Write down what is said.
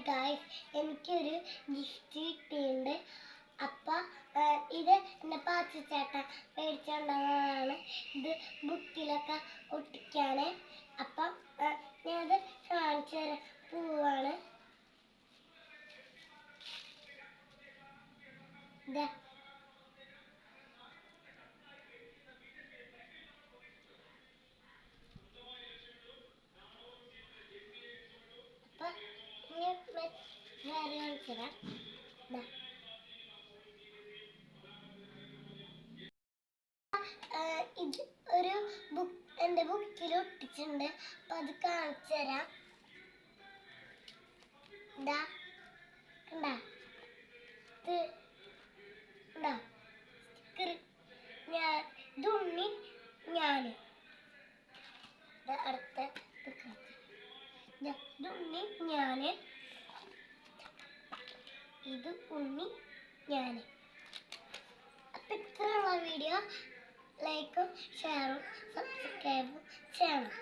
Guys, എനിക്കൊരു gift കിട്ടിയിട്ടുണ്ട്. അപ്പം ഇത് എൻ്റെ പാച്ചേട്ടൻ മേടിച്ചുകൊണ്ടുവന്നതാണ്. ഇത് ബുക്കിലൊക്കെ ഒട്ടിക്കാനേ. അപ്പം ഞാനത് കാണിച്ചു തരാൻ പോവാണ്. ഇതാ ഇത് ഒരു ബുക്ക് എൻ്റെ ബുക്കിൽ ഒട്ടിച്ചിട്ടുണ്ട്. അപ്പൊ അത് കാണിച്ചു തരാം. ഇതാ കണ്ടാ, ഇത് ഉണ്ണി ഞാന്. അടുത്ത ഇത് ഉണ്ണി ഞാന്, ഇത് ഉണ്ണി ഞാന്. അപ്പൊ ഇത്രയുള്ള വീഡിയോ ലൈക്കും ഷെയറും സബ്സ്ക്രൈബും ചെയ്യണം.